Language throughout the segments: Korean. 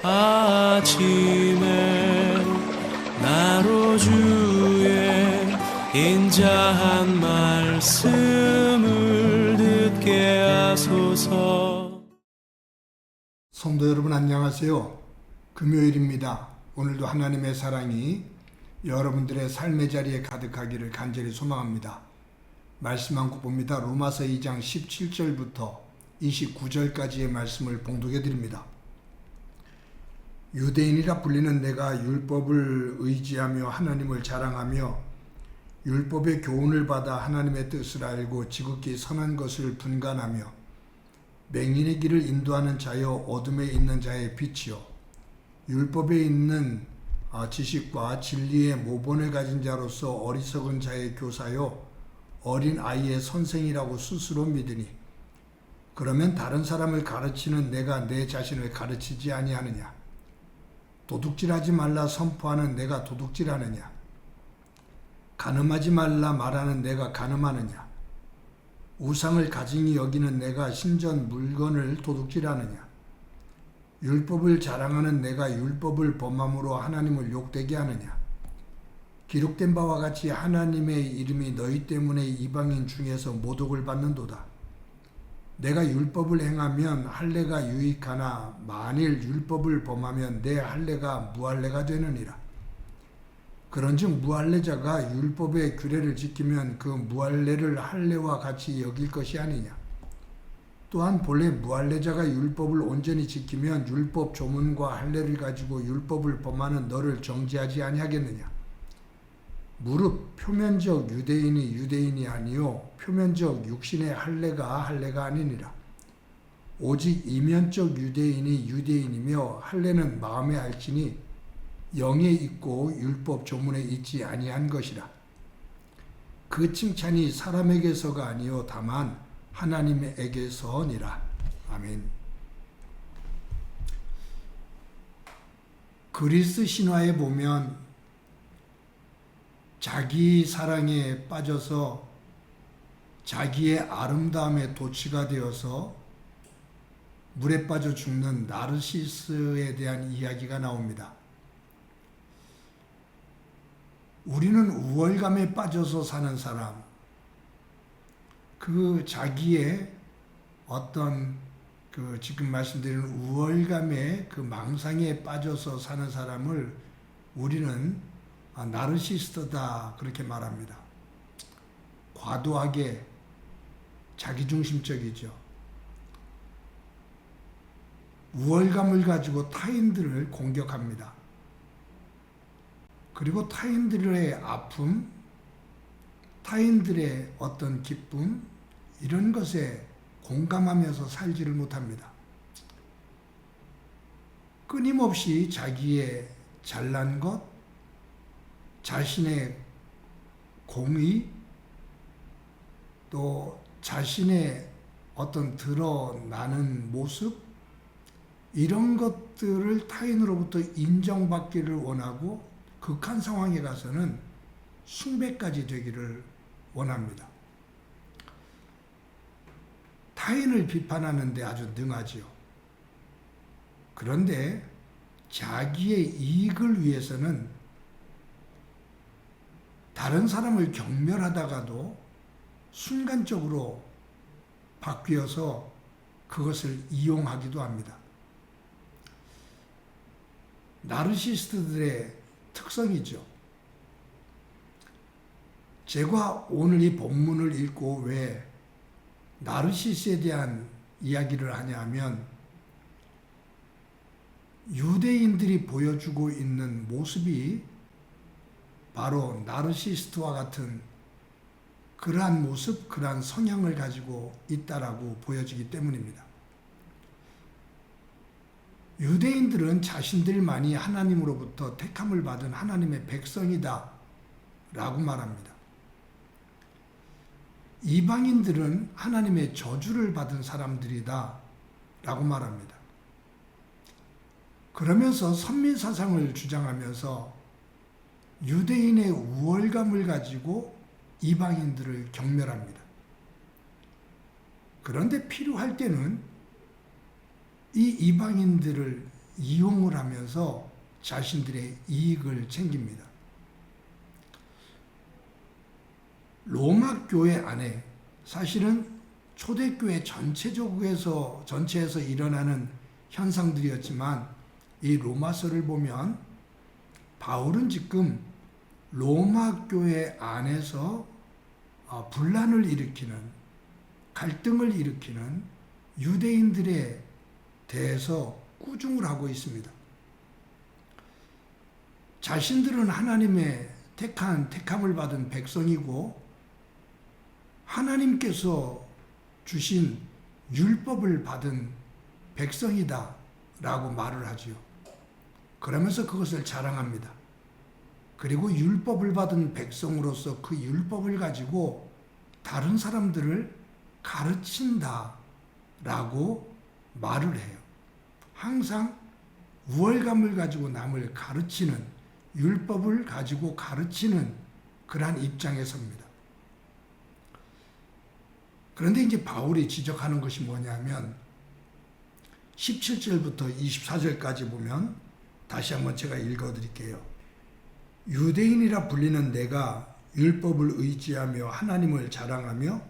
아침에 나로 주의 인자한 말씀을 듣게 하소서. 성도 여러분 안녕하세요. 금요일입니다. 오늘도 하나님의 사랑이 여러분들의 삶의 자리에 가득하기를 간절히 소망합니다. 말씀 한 국 봅니다. 로마서 2장 17절부터 29절까지의 말씀을 봉독해 드립니다. 유대인이라 불리는 내가 율법을 의지하며 하나님을 자랑하며 율법의 교훈을 받아 하나님의 뜻을 알고 지극히 선한 것을 분간하며 맹인의 길을 인도하는 자여 어둠에 있는 자의 빛이요 율법에 있는 지식과 진리의 모본을 가진 자로서 어리석은 자의 교사요 어린 아이의 선생이라고 스스로 믿으니 그러면 다른 사람을 가르치는 내가 내 자신을 가르치지 아니하느냐? 도둑질하지 말라 선포하는 내가 도둑질하느냐? 간음하지 말라 말하는 내가 간음하느냐? 우상을 가증히 여기는 내가 신전 물건을 도둑질하느냐? 율법을 자랑하는 내가 율법을 범함으로 하나님을 욕되게 하느냐? 기록된 바와 같이 하나님의 이름이 너희 때문에 이방인 중에서 모독을 받는도다. 내가 율법을 행하면 할례가 유익하나 만일 율법을 범하면 내 할례가 무할례가 되느니라. 그런즉 무할례자가 율법의 규례를 지키면 그 무할례를 할례와 같이 여길 것이 아니냐. 또한 본래 무할례자가 율법을 온전히 지키면 율법 조문과 할례를 가지고 율법을 범하는 너를 정죄하지 아니하겠느냐. 무릇 표면적 유대인이 유대인이 아니요 표면적 육신의 할례가 할례가 아니니라. 오직 이면적 유대인이 유대인이며 할례는 마음에 알지니 영에 있고 율법 조문에 있지 아니한 것이라. 그 칭찬이 사람에게서가 아니요 다만 하나님에게서니라. 아멘. 그리스 신화에 보면 자기 사랑에 빠져서 자기의 아름다움에 도취가 되어서 물에 빠져 죽는 나르시스에 대한 이야기가 나옵니다. 우리는 우월감에 빠져서 사는 사람, 그 자기의 어떤 지금 말씀드리는 우월감의 그 망상에 빠져서 사는 사람을 우리는 나르시스트다 그렇게 말합니다. 과도하게 자기중심적이죠. 우월감을 가지고 타인들을 공격합니다. 그리고 타인들의 아픔, 타인들의 어떤 기쁨 이런 것에 공감하면서 살지를 못합니다. 끊임없이 자기의 잘난 것, 자신의 공의, 또 자신의 어떤 드러나는 모습 이런 것들을 타인으로부터 인정받기를 원하고 극한 상황에 가서는 숭배까지 되기를 원합니다. 타인을 비판하는 데 아주 능하지요. 그런데 자기의 이익을 위해서는 다른 사람을 경멸하다가도 순간적으로 바뀌어서 그것을 이용하기도 합니다. 나르시스트들의 특성이죠. 제가 오늘 이 본문을 읽고 왜 나르시스에 대한 이야기를 하냐 하면 유대인들이 보여주고 있는 모습이 바로 나르시스트와 같은 그러한 모습, 그러한 성향을 가지고 있다라고 보여지기 때문입니다. 유대인들은 자신들만이 하나님으로부터 택함을 받은 하나님의 백성이다 라고 말합니다. 이방인들은 하나님의 저주를 받은 사람들이다 라고 말합니다. 그러면서 선민사상을 주장하면서 유대인의 우월감을 가지고 이방인들을 경멸합니다. 그런데 필요할 때는 이 이방인들을 이용을 하면서 자신들의 이익을 챙깁니다. 로마 교회 안에 사실은 초대교회 전체에서 일어나는 현상들이었지만 이 로마서를 보면 바울은 지금 로마 교회 안에서 분란을 일으키는, 갈등을 일으키는 유대인들에 대해서 꾸중을 하고 있습니다. 자신들은 하나님의 택함을 받은 백성이고 하나님께서 주신 율법을 받은 백성이다 라고 말을 하지요. 그러면서 그것을 자랑합니다. 그리고 율법을 받은 백성으로서 그 율법을 가지고 다른 사람들을 가르친다 라고 말을 해요. 항상 우월감을 가지고 남을 가르치는, 율법을 가지고 가르치는 그러한 입장에 섭니다. 그런데 이제 바울이 지적하는 것이 뭐냐면 17절부터 24절까지 보면 다시 한번 제가 읽어드릴게요. 유대인이라 불리는 내가 율법을 의지하며 하나님을 자랑하며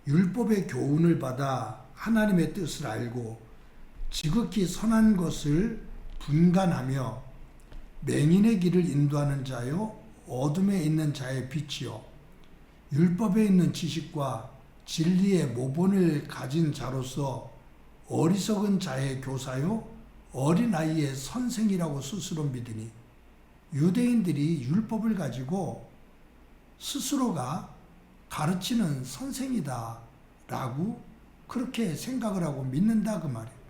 율법의 교훈을 받아 하나님의 뜻을 알고 지극히 선한 것을 분간하며 맹인의 길을 인도하는 자요 어둠에 있는 자의 빛이요 율법에 있는 지식과 진리의 모본을 가진 자로서 어리석은 자의 교사요 어린아이의 선생이라고 스스로 믿으니 유대인들이 율법을 가지고 스스로가 가르치는 선생이다 라고 그렇게 생각을 하고 믿는다 그 말이에요.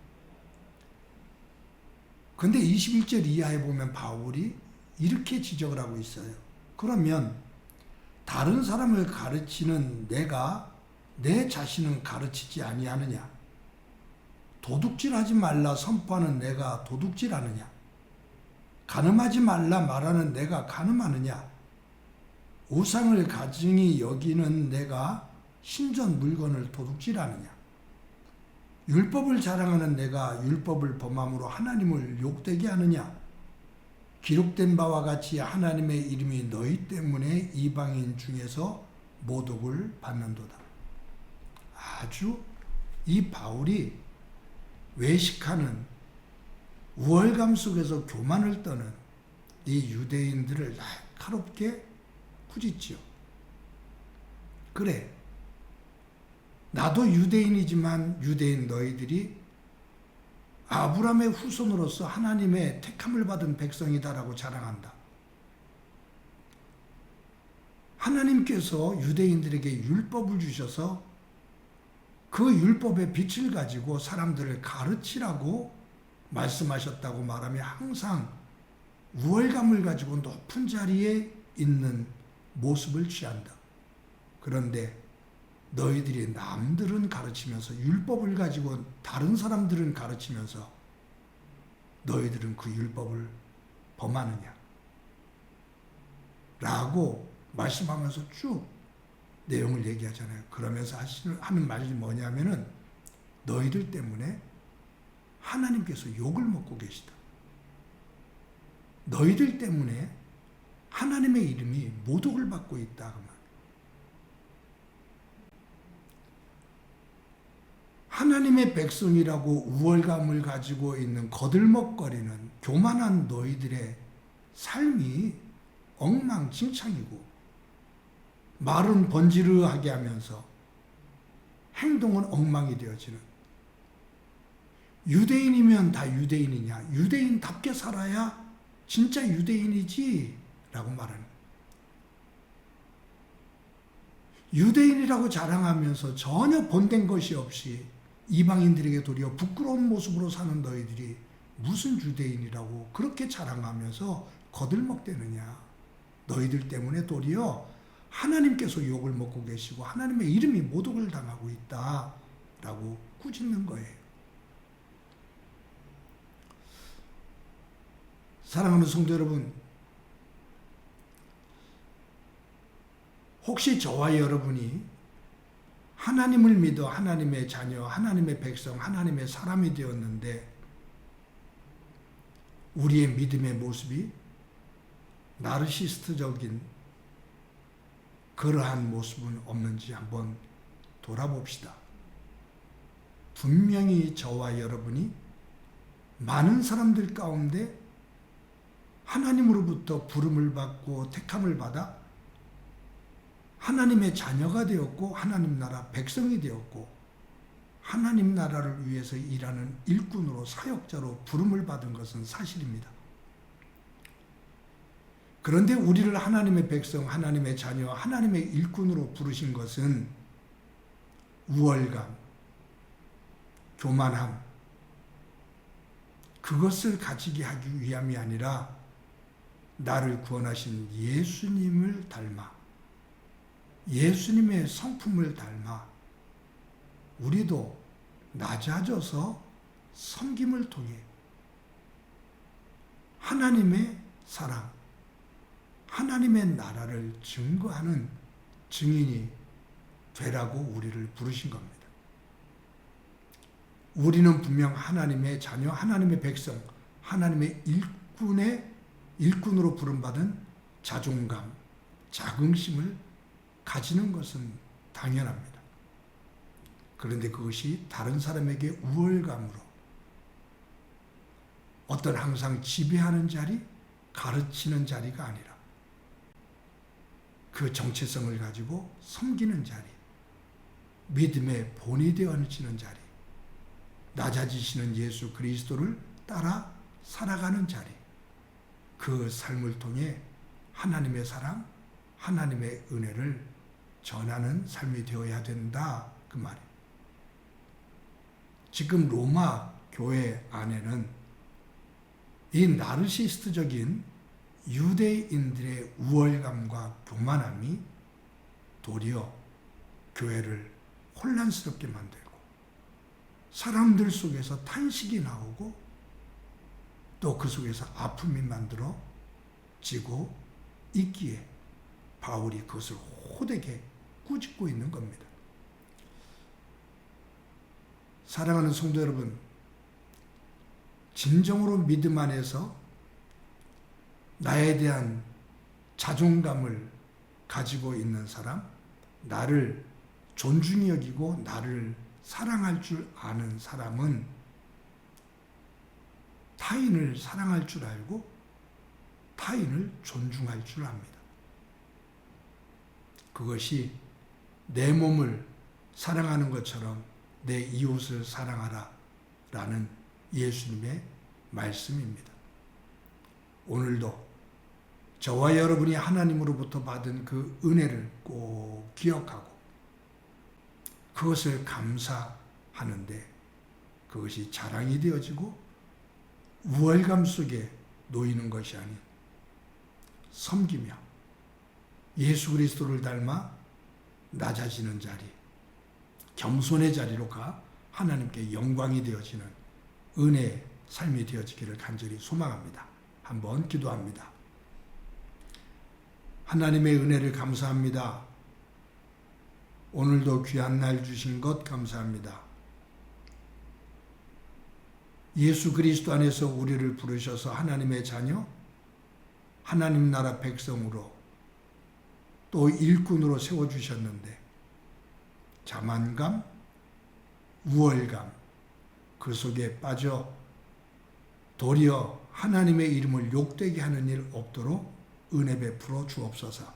근데 21절 이하에 보면 바울이 이렇게 지적을 하고 있어요. 그러면 다른 사람을 가르치는 내가 내 자신은 가르치지 아니하느냐? 도둑질하지 말라 선포하는 내가 도둑질하느냐? 간음하지 말라 말하는 내가 간음하느냐? 우상을 가증히 여기는 내가 신전 물건을 도둑질하느냐? 율법을 자랑하는 내가 율법을 범함으로 하나님을 욕되게 하느냐? 기록된 바와 같이 하나님의 이름이 너희 때문에 이방인 중에서 모독을 받는도다. 아주 이 바울이 외식하는 우월감 속에서 교만을 떠는 이 유대인들을 날카롭게 꾸짖지요. 그래, 나도 유대인이지만 유대인 너희들이 아브라함의 후손으로서 하나님의 택함을 받은 백성이다라고 자랑한다. 하나님께서 유대인들에게 율법을 주셔서 그 율법의 빛을 가지고 사람들을 가르치라고 말씀하셨다고 말하며 항상 우월감을 가지고 높은 자리에 있는 모습을 취한다. 그런데 너희들이 남들은 가르치면서 율법을 가지고 다른 사람들은 가르치면서 너희들은 그 율법을 범하느냐? 라고 말씀하면서 쭉 내용을 얘기하잖아요. 그러면서 하는 말이 뭐냐면은 너희들 때문에 하나님께서 욕을 먹고 계시다. 너희들 때문에 하나님의 이름이 모독을 받고 있다. 그 말. 하나님의 백성이라고 우월감을 가지고 있는 거들먹거리는 교만한 너희들의 삶이 엉망진창이고 말은 번지르하게 하면서 행동은 엉망이 되어지는 유대인이면 다 유대인이냐? 유대인답게 살아야 진짜 유대인이지 라고 말하는 유대인이라고 자랑하면서 전혀 본된 것이 없이 이방인들에게 도리어 부끄러운 모습으로 사는 너희들이 무슨 유대인이라고 그렇게 자랑하면서 거들먹대느냐. 너희들 때문에 도리어 하나님께서 욕을 먹고 계시고 하나님의 이름이 모독을 당하고 있다라고 꾸짖는 거예요. 사랑하는 성도 여러분, 혹시 저와 여러분이 하나님을 믿어 하나님의 자녀, 하나님의 백성, 하나님의 사람이 되었는데 우리의 믿음의 모습이 나르시스트적인 그러한 모습은 없는지 한번 돌아봅시다. 분명히 저와 여러분이 많은 사람들 가운데 하나님으로부터 부름을 받고 택함을 받아 하나님의 자녀가 되었고 하나님 나라 백성이 되었고 하나님 나라를 위해서 일하는 일꾼으로 사역자로 부름을 받은 것은 사실입니다. 그런데 우리를 하나님의 백성, 하나님의 자녀, 하나님의 일꾼으로 부르신 것은 우월감, 교만함, 그것을 가지게 하기 위함이 아니라 나를 구원하신 예수님을 닮아 예수님의 성품을 닮아 우리도 낮아져서 섬김을 통해 하나님의 사랑, 하나님의 나라를 증거하는 증인이 되라고 우리를 부르신 겁니다. 우리는 분명 하나님의 자녀, 하나님의 백성, 하나님의 일꾼으로 부름받은 자존감, 자긍심을 가지는 것은 당연합니다. 그런데 그것이 다른 사람에게 우월감으로 어떤 항상 지배하는 자리, 가르치는 자리가 아니라 그 정체성을 가지고 섬기는 자리, 믿음의 본이 되어지는 자리, 낮아지시는 예수 그리스도를 따라 살아가는 자리, 그 삶을 통해 하나님의 사랑, 하나님의 은혜를 전하는 삶이 되어야 된다, 그 말이에요. 지금 로마 교회 안에는 이 나르시스트적인 유대인들의 우월감과 교만함이 도리어 교회를 혼란스럽게 만들고 사람들 속에서 탄식이 나오고 또 그 속에서 아픔이 만들어지고 있기에 바울이 그것을 호되게 꾸짖고 있는 겁니다. 사랑하는 성도 여러분, 진정으로 믿음 안에서 나에 대한 자존감을 가지고 있는 사람, 나를 존중히 여기고 나를 사랑할 줄 아는 사람은 타인을 사랑할 줄 알고 타인을 존중할 줄 압니다. 그것이 내 몸을 사랑하는 것처럼 내 이웃을 사랑하라 라는 예수님의 말씀입니다. 오늘도 저와 여러분이 하나님으로부터 받은 그 은혜를 꼭 기억하고 그것을 감사하는데 그것이 자랑이 되어지고 우월감 속에 놓이는 것이 아닌 섬기며 예수 그리스도를 닮아 낮아지는 자리, 겸손의 자리로 가 하나님께 영광이 되어지는 은혜의 삶이 되어지기를 간절히 소망합니다. 한번 기도합니다. 하나님의 은혜를 감사합니다. 오늘도 귀한 날 주신 것 감사합니다. 예수 그리스도 안에서 우리를 부르셔서 하나님의 자녀, 하나님 나라 백성으로 또 일꾼으로 세워주셨는데 자만감, 우월감 그 속에 빠져 도리어 하나님의 이름을 욕되게 하는 일 없도록 은혜 베풀어 주옵소서.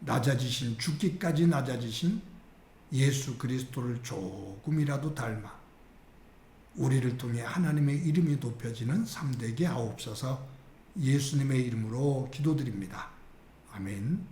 낮아지신 죽기까지 낮아지신 예수 그리스도를 조금이라도 닮아 우리를 통해 하나님의 이름이 높여지는 삶 되게 하옵소서. 예수님의 이름으로 기도드립니다. 아멘.